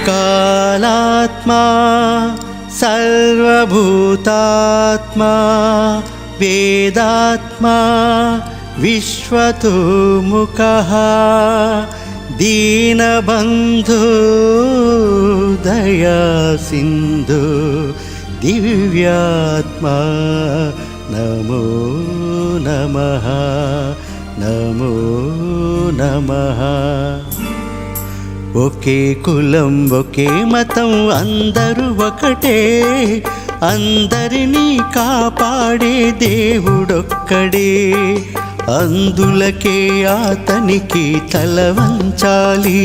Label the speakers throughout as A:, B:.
A: कालात्मा सर्वभूतात्मा वेदात्मा विश्वतोमुखः दीनबन्धो दया सिन्धु दिव्यात्मा नमो नमः नमो नमः। ఒకే కులం ఒకే మతం అందరూ ఒకటే, అందరినీ కాపాడే దేవుడొక్కడే, అందులకే అతనికి తల వంచాలి,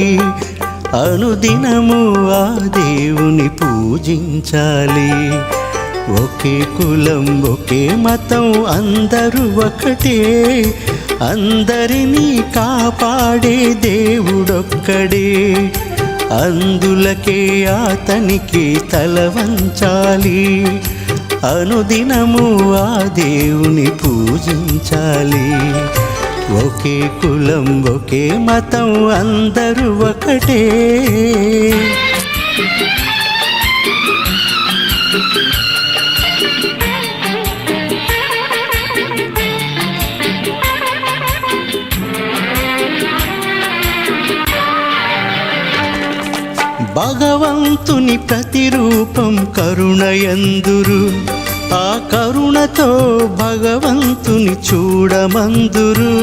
A: అనుదినము ఆ దేవుని పూజించాలి। ఒకే కులం ఒకే మతం అందరూ ఒకటే, అందరినీ కాపాడే దేవుడొక్కడే, అందులకే అతనికి తల వంచాలి, అనుదినము ఆ దేవుని పూజించాలి। ఒకే కులం ఒకే మతం అందరూ ఒకటే। భగవంతుని ప్రతిరూపం కరుణయందురు, ఆ కరుణతో భగవంతుని చూడమందురు।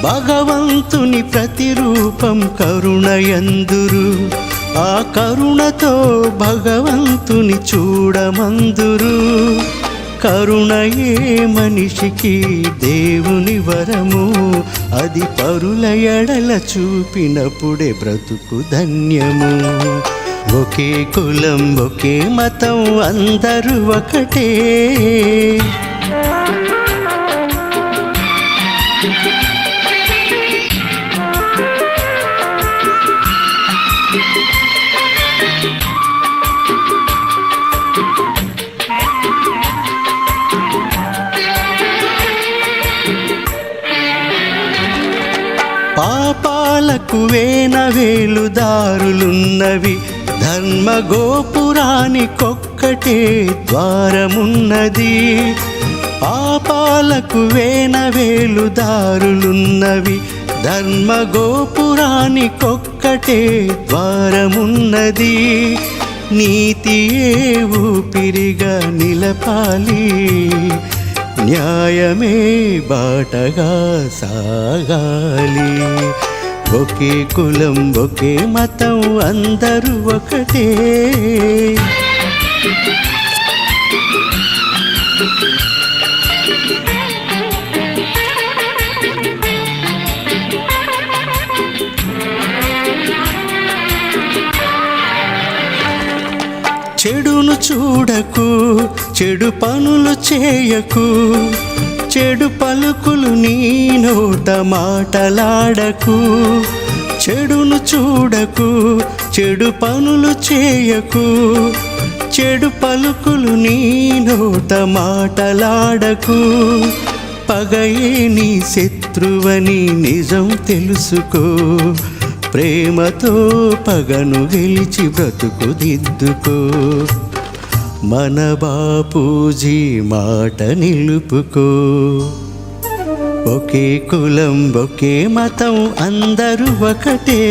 A: భగవంతుని ప్రతిరూపం కరుణయందురు, ఆ కరుణతో భగవంతుని చూడమందురు। కరుణయే మనిషికి దేవుని వరము, అది పరుల ఎడల చూపినప్పుడే బ్రతుకు ధన్యము। ఒకే కులం ఒకే మతం అందరూ ఒకటే। పాపాలకు వేనవేలు దారులున్నవి, ధర్మ గోపురానికొక్కటే ద్వారమున్నది। పాపాలకు వేనవేలు దారులున్నవి, ధర్మ గోపురానికొక్కటే ద్వారమున్నది। నీతియే ఊపిరిగా నిలపాలి, న్యాయమే బాటగా సాగాలి। ఒకే కులం ఒకే మతం అందరూ ఒకటే। చెడును చూడకు, చెడు పనులు చేయకు, చెడు పలుకులు నీ నోట మాటలాడకు। చెడును చూడకు, చెడు పనులు చేయకు, చెడు పలుకులు నీ నోట మాటలాడకు। పగయే నీ శత్రువని నిజం తెలుసుకో, ప్రేమతో పగను గెలిచి బ్రతుకు దిద్దుకో। మన బాపూజీ మాట నిలుపుకో, ఒకే కులం ఒకే మతం అందరూ ఒకటే,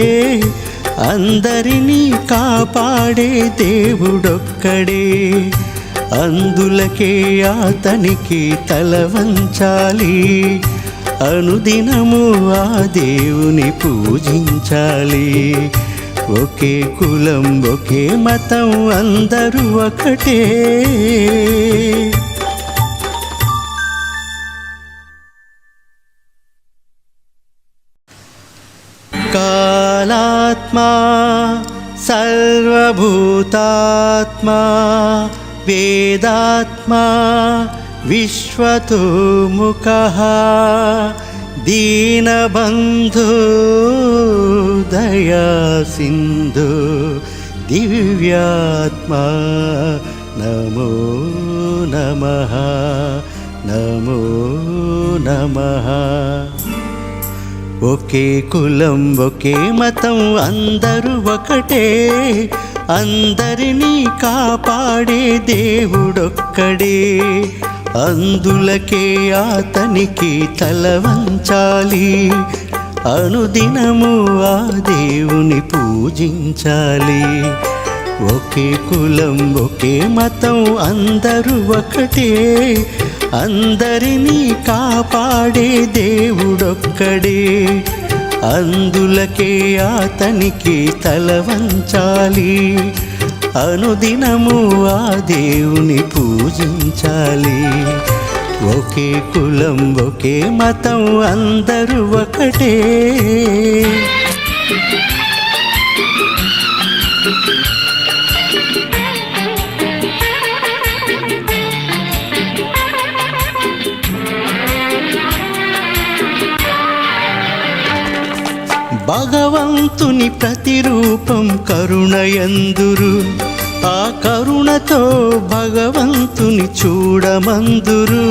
A: అందరినీ కాపాడే దేవుడొక్కడే, అందులకే అతనికి తల వంచాలి, అనుదినము ఆ దేవుని పూజించాలి। ఒకే కులం ఒకే మతం అందరూ ఒకటే। కాలాత్మా సర్వభూతాత్మా వేదాత్మా విశ్వతోముఖః दीनबन्धो दया सिन्धु दिव्यात्मा नमो नमः नमो नमः। ఒకే కులం ఒకే మతం అందరూ ఒకటే, అందరినీ కాపాడే దేవుడొక్కడే. అందులకే అతనికి తల వంచాలి, అనుదినము ఆ దేవుని పూజించాలి. ఒకే కులం ఒకే మతం అందరూ ఒకటే, అందరినీ కాపాడే దేవుడొక్కడే. అందులకే అతనికి తల వంచాలి, అనుదినము ఆ దేవుని పూజించాలి. ఒకే కులం ఒకే మతం అందరూ ఒకటే. భగవంతుని ప్రతిరూపం కరుణయందురు, ఆ కరుణతో భగవంతుని చూడమందురు.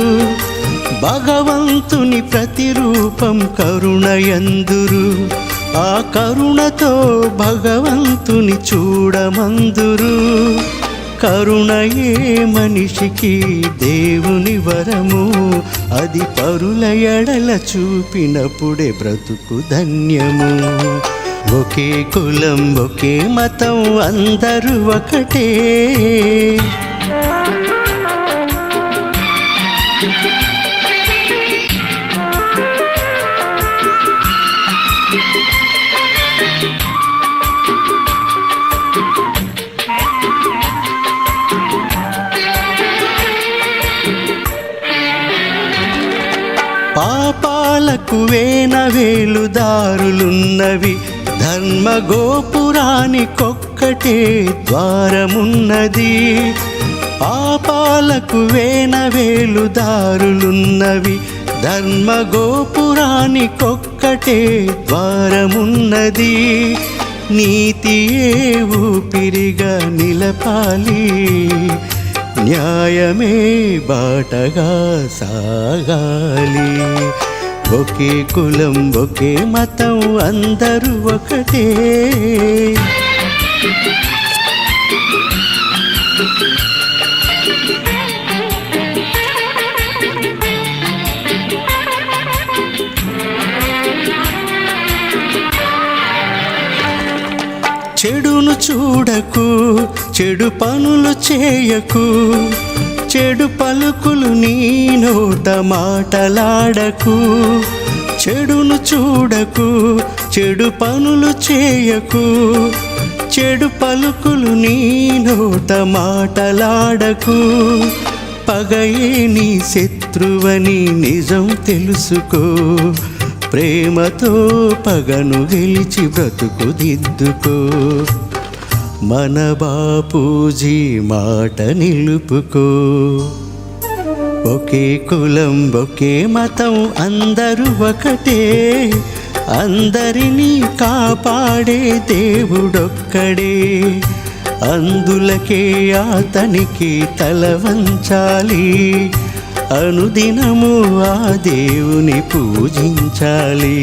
A: భగవంతుని ప్రతిరూపం కరుణయందురు, ఆ కరుణతో భగవంతుని చూడమందురు. కరుణయే మనిషికి దేవుని వరము, అది పరుల ఎడల చూపినప్పుడే బ్రతుకు ధన్యము. ఒకే కులం ఒకే మతం అందరూ ఒకటే. పాపాలకు వేనవేలు దారులున్నవి, ధర్మ గోపురానికొక్కటే ద్వారమున్నది. పాపాలకు వేనవేలు దారులున్నవి, ధర్మ గోపురానికొక్కటే ద్వారమున్నది. నీతియే ఊపిరిగా నిలపాలి, న్యాయమే బాటగా సాగాలి. ఒకే కులం ఒకే మతం అందరూ ఒకటే. చెడును చూడకు, చెడు పనులు చేయకు, చెడు పలుకులు నీ నోట మాటలాడకు. చెడును చూడకు, చెడు పనులు చేయకు, చెడు పలుకులు నీ నోట మాటలాడకు. పగయే నీ శత్రువని నిజం తెలుసుకో, ప్రేమతో పగను గెలిచి బ్రతుకు దిద్దుకో. మన బాపూజీ మాట నిలుపుకో. ఒకే కులం ఒకే మతం అందరూ ఒకటే, అందరినీ కాపాడే దేవుడొక్కడే. అందులకే అతనికి తల వంచాలి, అనుదినము ఆ దేవుని పూజించాలి.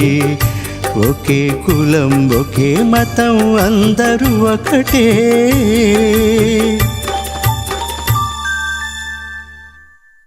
A: ఒకే కులం ఒకే మతం అందరూ ఒకటే.